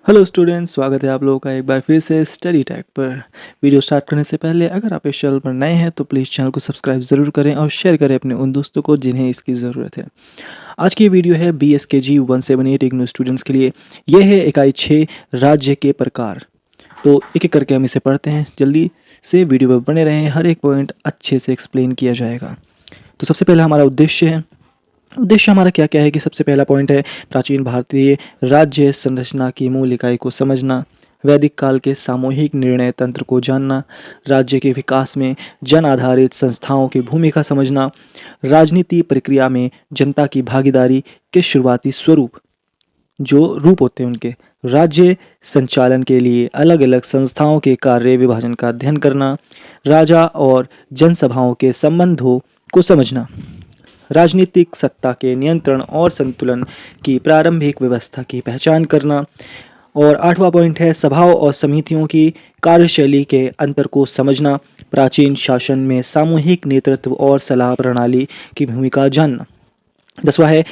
Hello students, स्वागत है आप लोगों का एक बार फिर से स्टडी टैग पर। वीडियो स्टार्ट करने से पहले अगर आप इस चैनल पर नए हैं तो प्लीज़ चैनल को सब्सक्राइब ज़रूर करें और शेयर करें अपने उन दोस्तों को जिन्हें इसकी ज़रूरत है। आज की वीडियो है BSKG 178 इग्नू स्टूडेंट्स के लिए। यह है इकाई 6 राज्य के प्रकार। तो एक एक करके हम इसे पढ़ते हैं। जल्दी से वीडियो पर बने रहें, हर एक पॉइंट अच्छे से एक्सप्लेन किया जाएगा। तो सबसे पहला हमारा उद्देश्य हमारा क्या क्या है कि सबसे पहला पॉइंट है प्राचीन भारतीय राज्य संरचना की मूल इकाई को समझना, वैदिक काल के सामूहिक निर्णय तंत्र को जानना, राज्य के विकास में जन आधारित संस्थाओं की भूमिका समझना, राजनीति प्रक्रिया में जनता की भागीदारी के शुरुआती स्वरूप जो रूप होते हैं उनके, राज्य संचालन के लिए अलग अलग संस्थाओं के कार्य विभाजन का अध्ययन करना, राजा और जनसभाओं के संबंधों को समझना, राजनीतिक सत्ता के नियंत्रण और संतुलन की प्रारंभिक व्यवस्था की पहचान करना। और 8वां पॉइंट है सभाओं और समितियों की कार्यशैली के अंतर को समझना, प्राचीन शासन में सामूहिक नेतृत्व और सलाह प्रणाली की भूमिका जानना। 10वां है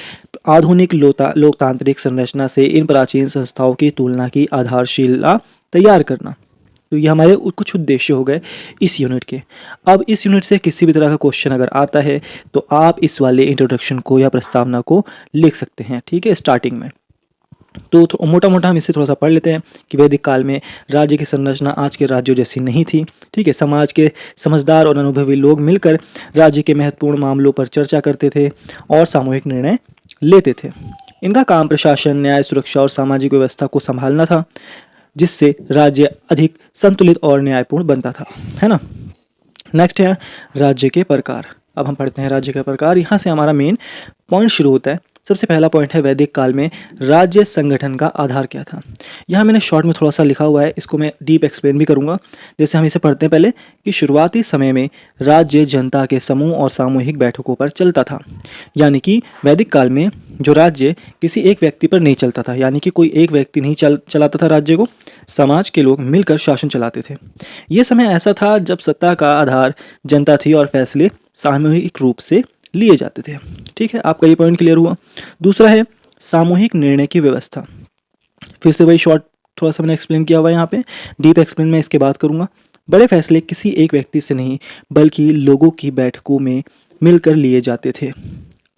आधुनिक लोकतांत्रिक संरचना से इन प्राचीन संस्थाओं की तुलना की आधारशिला तैयार करना। तो ये हमारे कुछ उद्देश्य हो गए इस यूनिट के। अब इस यूनिट से किसी भी तरह का क्वेश्चन अगर आता है तो आप इस वाले इंट्रोडक्शन को या प्रस्तावना को लिख सकते हैं, ठीक है, स्टार्टिंग में। तो मोटा मोटा हम इसे थोड़ा सा पढ़ लेते हैं कि वैदिक काल में राज्य की संरचना आज के राज्यों जैसी नहीं थी, ठीक है। समाज के समझदार और अनुभवी लोग मिलकर राज्य के महत्वपूर्ण मामलों पर चर्चा करते थे और सामूहिक निर्णय लेते थे। इनका काम प्रशासन, न्याय, सुरक्षा और सामाजिक व्यवस्था को संभालना था, जिससे राज्य अधिक संतुलित और न्यायपूर्ण बनता था, है ना। नेक्स्ट है राज्य के प्रकार। अब हम पढ़ते हैं राज्य के प्रकार। यहाँ से हमारा मेन पॉइंट शुरू होता है। सबसे पहला पॉइंट है वैदिक काल में राज्य संगठन का आधार क्या था। यहाँ मैंने शॉर्ट में थोड़ा सा लिखा हुआ है, इसको मैं डीप एक्सप्लेन भी करूँगा। जैसे हम इसे पढ़ते हैं पहले कि शुरुआती समय में राज्य जनता के समूह और सामूहिक बैठकों पर चलता था। यानी कि वैदिक काल में जो राज्य किसी एक व्यक्ति पर नहीं चलता था, यानी कि कोई एक व्यक्ति नहीं चलाता था राज्य को, समाज के लोग मिलकर शासन चलाते थे। ये समय ऐसा था जब सत्ता का आधार जनता थी और फैसले सामूहिक रूप से लिए जाते थे, ठीक है। आपका ये पॉइंट क्लियर हुआ। दूसरा है सामूहिक निर्णय की व्यवस्था। फिर से वही शॉर्ट थोड़ा सा मैंने एक्सप्लेन किया हुआ है, यहाँ पे डीप एक्सप्लेन मैं इसके बाद करूँगा। बड़े फैसले किसी एक व्यक्ति से नहीं बल्कि लोगों की बैठकों में मिलकर लिए जाते थे।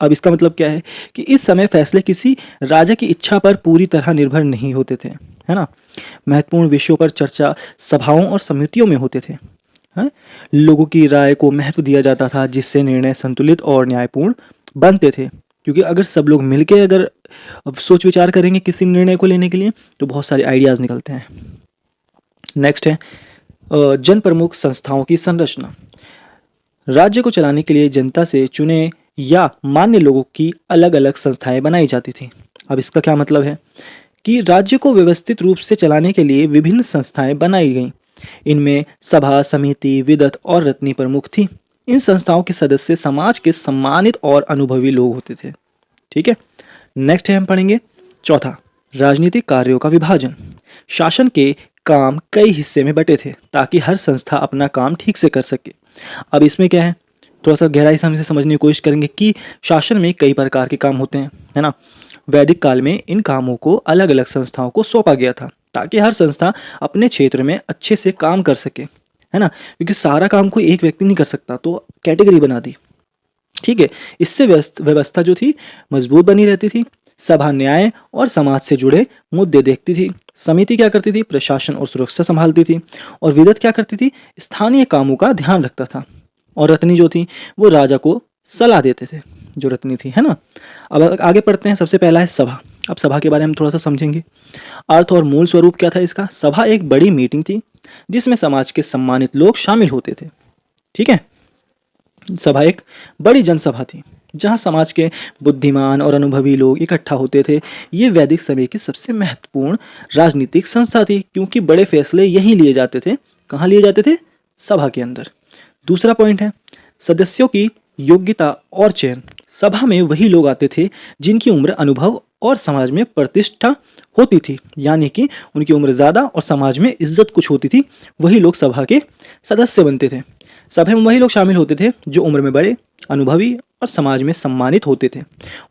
अब इसका मतलब क्या है कि इस समय फैसले किसी राजा की इच्छा पर पूरी तरह निर्भर नहीं होते थे, है ना। महत्वपूर्ण विषयों पर चर्चा सभाओं और समितियों में होते थे, हैं? लोगों की राय को महत्व दिया जाता था, जिससे निर्णय संतुलित और न्यायपूर्ण बनते थे। क्योंकि अगर सब लोग मिलके अगर सोच विचार करेंगे किसी निर्णय को लेने के लिए तो बहुत सारे आइडियाज़ निकलते हैं। नेक्स्ट है जन प्रमुख संस्थाओं की संरचना। राज्य को चलाने के लिए जनता से चुने या मान्य लोगों की अलग अलग संस्थाएं बनाई जाती थी। अब इसका क्या मतलब है कि राज्य को व्यवस्थित रूप से चलाने के लिए विभिन्न संस्थाएं बनाई गईं। इनमें सभा, समिति, विदत और रत्नी प्रमुख थी। इन संस्थाओं के सदस्य समाज के सम्मानित और अनुभवी लोग होते थे, ठीक है। नेक्स्ट है हम पढ़ेंगे चौथा राजनीतिक कार्यों का विभाजन। शासन के काम कई हिस्से में बटे थे ताकि हर संस्था अपना काम ठीक से कर सके। अब इसमें क्या है, थोड़ा सा गहराई से हम इसे समझने की कोशिश करेंगे कि शासन में कई प्रकार के काम होते हैं, है ना। वैदिक काल में इन कामों को अलग अलग संस्थाओं को सौंपा गया था ताकि हर संस्था अपने क्षेत्र में अच्छे से काम कर सके, है ना। क्योंकि सारा काम कोई एक व्यक्ति नहीं कर सकता, तो कैटेगरी बना दी, ठीक है। इससे व्यवस्था जो थी मजबूत बनी रहती थी। सभा न्याय और समाज से जुड़े मुद्दे देखती थी। समिति क्या करती थी, प्रशासन और सुरक्षा संभालती थी। और विदत क्या करती थी, स्थानीय कामों का ध्यान रखता था। और रत्नी जो थी वो राजा को सलाह देते थे, जो रत्नी थी, है ना। अब आगे पढ़ते हैं। सबसे पहला है सभा। अब सभा के बारे में थोड़ा सा समझेंगे। अर्थ और मूल स्वरूप क्या था इसका। सभा एक बड़ी मीटिंग थी जिसमें समाज के सम्मानित लोग शामिल होते थे, ठीक है। सभा एक बड़ी जनसभा थी जहां समाज के बुद्धिमान और अनुभवी लोग इकट्ठा होते थे। ये वैदिक समय की सबसे महत्वपूर्ण राजनीतिक संस्था थी क्योंकि बड़े फैसले यहीं लिए जाते थे। कहाँ लिए जाते थे, सभा के अंदर। दूसरा पॉइंट है सदस्यों की योग्यता और चयन। सभा में वही लोग आते थे जिनकी उम्र, अनुभव और समाज में प्रतिष्ठा होती थी, यानी कि उनकी उम्र ज़्यादा और समाज में इज्जत कुछ होती थी, वही लोग सभा के सदस्य बनते थे। सभा में वही लोग शामिल होते थे जो उम्र में बड़े, अनुभवी और समाज में सम्मानित होते थे।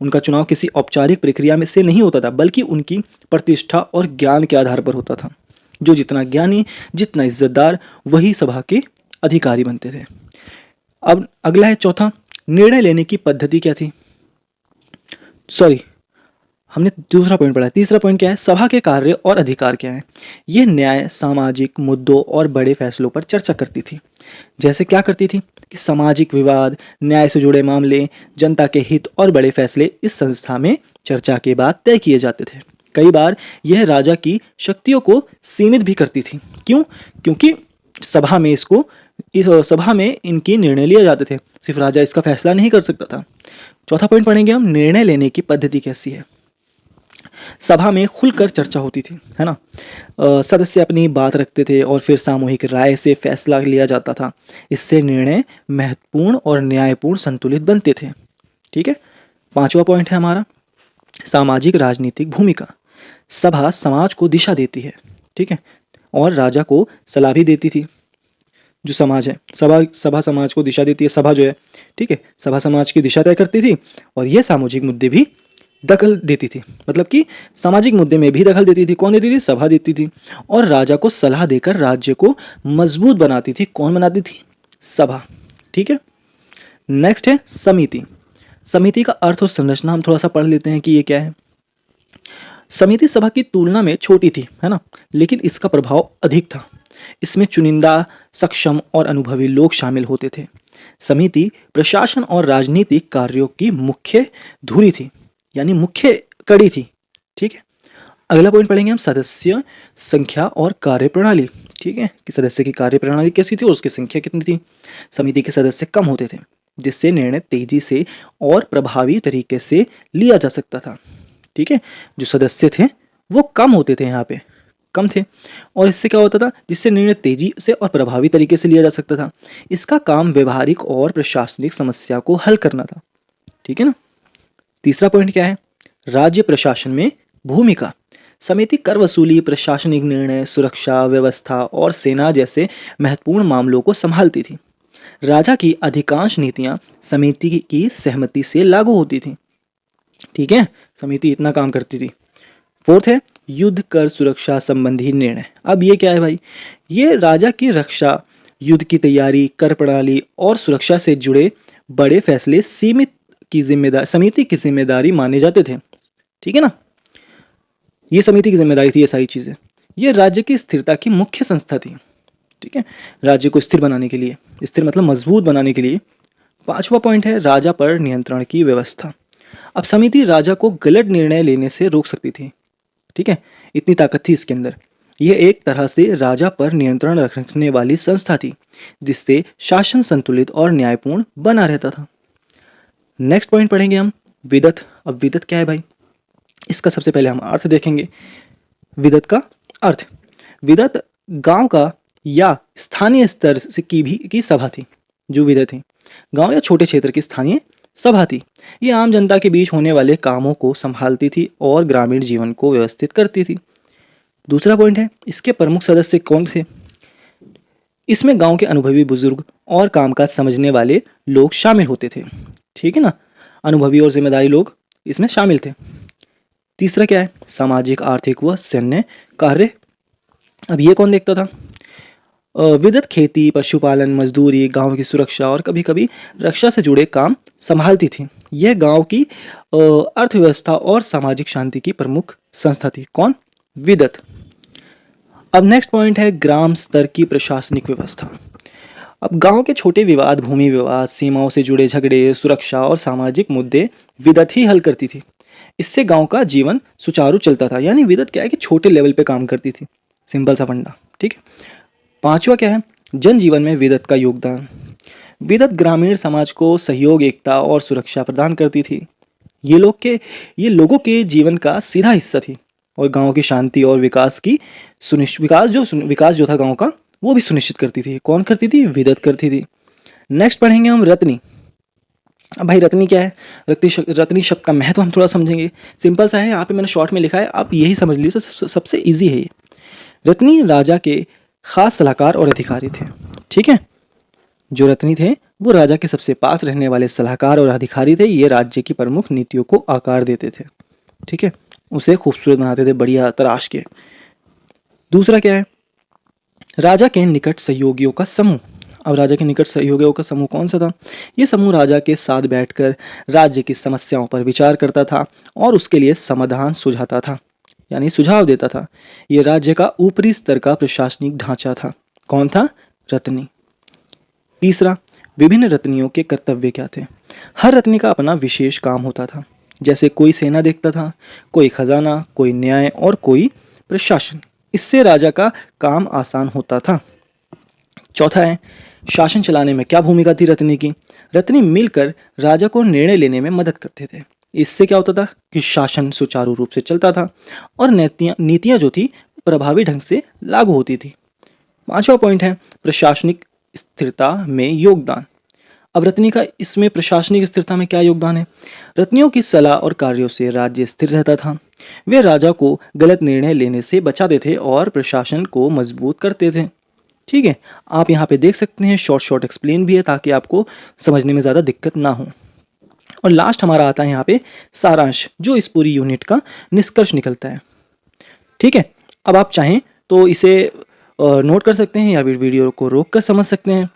उनका चुनाव किसी औपचारिक प्रक्रिया में से नहीं होता था, बल्कि उनकी प्रतिष्ठा और ज्ञान के आधार पर होता था। जो जितना ज्ञानी, जितना इज्जतदार, वही सभा के अधिकारी बनते थे। अब अगला है चौथा, निर्णय लेने की पद्धति क्या थी। सॉरी, हमने दूसरा पॉइंट पढ़ा है। तीसरा पॉइंट क्या है, सभा के कार्य और अधिकार क्या है। यह न्याय, सामाजिक मुद्दों और बड़े फैसलों पर चर्चा करती थी। जैसे क्या करती थी कि सामाजिक विवाद, न्याय से जुड़े मामले, जनता के हित और बड़े फैसले इस संस्था में चर्चा के बाद तय किए जाते थे। कई बार यह राजा की शक्तियों को सीमित भी करती थी। क्यों? क्योंकि इस सभा में इनके निर्णय लिए जाते थे, सिर्फ राजा इसका फैसला नहीं कर सकता था। चौथा पॉइंट पढ़ेंगे हम, निर्णय लेने की पद्धति कैसी है। सभा में खुलकर चर्चा होती थी, है ना। सदस्य अपनी बात रखते थे और फिर सामूहिक राय से फैसला लिया जाता था। इससे निर्णय महत्वपूर्ण और न्यायपूर्ण संतुलित बनते थे। ठीक है। पांचवा पॉइंट है हमारा, सामाजिक राजनीतिक भूमिका। सभा समाज को दिशा देती है, ठीक है, और राजा को सलाह भी देती थी। जो समाज है, सभा समाज को दिशा देती है, सभा जो है, ठीक है, सभा समाज की दिशा तय करती थी और ये सामाजिक मुद्दे भी दखल देती थी। मतलब कि सामाजिक मुद्दे में भी दखल देती थी। कौन देती थी? सभा देती थी। और राजा को सलाह देकर राज्य को मजबूत बनाती थी। कौन बनाती थी? सभा। ठीक है। नेक्स्ट है समिति। समिति का अर्थ और संरचना हम थोड़ा सा पढ़ लेते हैं कि ये क्या है। समिति सभा की तुलना में छोटी थी, है ना, लेकिन इसका प्रभाव अधिक था। इसमें चुनिंदा, सक्षम और अनुभवी लोग शामिल होते थे। समिति प्रशासन और राजनीतिक कार्यों की मुख्य धुरी थी, यानी मुख्य कड़ी थी। ठीक है। अगला पॉइंट पढ़ेंगे हम, सदस्य संख्या और कार्यप्रणाली। ठीक है, कि सदस्य की कार्यप्रणाली कैसी थी और उसकी संख्या कितनी थी। समिति के सदस्य कम होते थे, जिससे निर्णय तेजी से और प्रभावी तरीके से लिया जा सकता था। ठीक है, जो सदस्य थे वो कम होते थे, यहाँ पे कम थे, और इससे क्या होता था, जिससे निर्णय तेजी से और प्रभावी तरीके से लिया जा सकता था। इसका काम व्यवहारिक और प्रशासनिक समस्या को हल करना था। ठीक है ना। तीसरा पॉइंट क्या है, राज्य प्रशासन में भूमिका। समिति कर वसूली, प्रशासनिक निर्णय, सुरक्षा व्यवस्था और सेना जैसे महत्वपूर्ण मामलों को संभालती थी। राजा की अधिकांश नीतियां समिति की सहमति से लागू होती थी। ठीक है, समिति इतना काम करती थी। फोर्थ है युद्ध कर सुरक्षा संबंधी निर्णय। अब ये क्या है भाई, ये राजा की रक्षा, युद्ध की तैयारी, कर प्रणाली और सुरक्षा से जुड़े बड़े फैसले समिति की जिम्मेदारी माने जाते थे। ठीक है ना, ये समिति की जिम्मेदारी थी ये सारी चीजें। ये राज्य की स्थिरता की मुख्य संस्था थी। ठीक है, राज्य को स्थिर बनाने के लिए, स्थिर मतलब मजबूत बनाने के लिए। पांचवा पॉइंट है राजा पर नियंत्रण की व्यवस्था। अब समिति राजा को गलत निर्णय लेने से रोक सकती थी। ठीक है, इतनी ताकत थी इसके अंदर। यह एक तरह से राजा पर नियंत्रण रखने वाली संस्था थी, जिससे शासन संतुलित और न्यायपूर्ण बना रहता था। नेक्स्ट पॉइंट पढ़ेंगे हम, विदत। अब विदत क्या है भाई, इसका सबसे पहले हम अर्थ देखेंगे। विदत का अर्थ, विदत गांव का या स्थानीय स्तर से की सभा थी। जो विदत थी, गांव या छोटे क्षेत्र की स्थानीय सभा थी। ये आम जनता के बीच होने वाले कामों को संभालती थी और ग्रामीण जीवन को व्यवस्थित करती थी। दूसरा पॉइंट है, इसके प्रमुख सदस्य कौन थे। इसमें गांव के अनुभवी बुजुर्ग और कामकाज समझने वाले लोग शामिल होते थे। ठीक है ना, अनुभवी और जिम्मेदारी लोग इसमें शामिल थे। तीसरा क्या है, सामाजिक, आर्थिक व सैन्य कार्य। अब ये कौन देखता था। विदत खेती, पशुपालन, मजदूरी, गांव की सुरक्षा और कभी कभी रक्षा से जुड़े काम संभालती थी। यह गांव की अर्थव्यवस्था और सामाजिक शांति की प्रमुख संस्था थी। कौन? विदत। अब नेक्स्ट पॉइंट है ग्राम स्तर की प्रशासनिक व्यवस्था। अब गांव के छोटे विवाद, भूमि विवाद, सीमाओं से जुड़े झगड़े, सुरक्षा और सामाजिक मुद्दे विदत ही हल करती थी। इससे गांव का जीवन सुचारू चलता था। यानी विदत क्या है कि छोटे लेवल पे काम करती थी, सिंपल सा फंडा। ठीक है। पांचवा क्या है, जनजीवन में विदत का योगदान। विदत ग्रामीण समाज को सहयोग, एकता और सुरक्षा प्रदान करती थी। ये लोगों के जीवन का सीधा हिस्सा थी और गांव की शांति और विकास जो था गांव का, वो भी सुनिश्चित करती थी। कौन करती थी? विदत करती थी। नेक्स्ट पढ़ेंगे हम रत्नी। अब भाई रत्नी क्या है, रत्नी शब्द का महत्व हम थोड़ा समझेंगे। सिंपल सा है, यहाँ पे मैंने शॉर्ट में लिखा है, आप यही समझ लीजिए, सबसे इजी है ये। रत्नी राजा के खास सलाहकार और अधिकारी थे। ठीक है, जो रत्नी थे वो राजा के सबसे पास रहने वाले सलाहकार और अधिकारी थे। ये राज्य की प्रमुख नीतियों को आकार देते थे। ठीक है, उसे खूबसूरत बनाते थे बढ़िया तराश के। दूसरा क्या है, राजा के निकट सहयोगियों का समूह। अब राजा के निकट सहयोगियों का समूह कौन सा था? ये समूह राजा के साथ बैठकर राज्य की समस्याओं पर विचार करता था और उसके लिए समाधान सुझाता था, यानी सुझाव देता था। ये राज्य का ऊपरी स्तर का प्रशासनिक ढांचा था। कौन था? रत्नी। तीसरा, विभिन्न रत्नियों के कर्तव्य क्या थे? हर रत्नी का अपना विशेष काम होता था। जैसे कोई सेना देखता था, कोई खजाना, कोई न्याय और कोई प्रशासन। इससे राजा का काम आसान होता था। चौथा है, शासन चलाने में क्या भूमिका थी रत्नी की? रत्नी मिलकर राजा को निर्णय लेने में मदद करते थे। इससे क्या होता था कि शासन सुचारू रूप से चलता था और नीतियाँ जो थी प्रभावी ढंग से लागू होती थी। पांचवा पॉइंट है, प्रशासनिक स्थिरता में योगदान। अब रत्नी का इसमें प्रशासनिक स्थिरता में क्या योगदान है? रत्नियों की सलाह और कार्यों से राज्य स्थिर रहता था। वे राजा को गलत निर्णय लेने से बचाते थे और प्रशासन को मजबूत करते थे। ठीक है, आप यहाँ पे देख सकते हैं शॉर्ट शॉर्ट एक्सप्लेन भी है ताकि आपको समझने में ज़्यादा दिक्कत ना हो। और लास्ट हमारा आता है यहाँ पे सारांश, जो इस पूरी यूनिट का निष्कर्ष निकलता है। ठीक है, अब आप चाहें तो इसे नोट कर सकते हैं या फिर वीडियो को रोक कर समझ सकते हैं।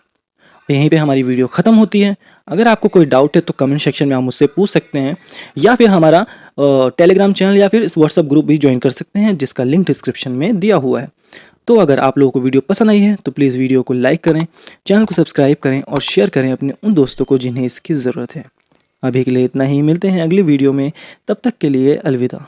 यहीं पे हमारी वीडियो ख़त्म होती है। अगर आपको कोई डाउट है तो कमेंट सेक्शन में आप मुझसे पूछ सकते हैं या फिर हमारा टेलीग्राम चैनल या फिर इस व्हाट्सअप ग्रुप भी ज्वाइन कर सकते हैं जिसका लिंक डिस्क्रिप्शन में दिया हुआ है। तो अगर आप लोगों को वीडियो पसंद आई है तो प्लीज़ वीडियो को लाइक करें, चैनल को सब्सक्राइब करें और शेयर करें अपने उन दोस्तों को जिन्हें इसकी ज़रूरत है। अभी के लिए इतना ही, मिलते हैं अगली वीडियो में, तब तक के लिए अलविदा।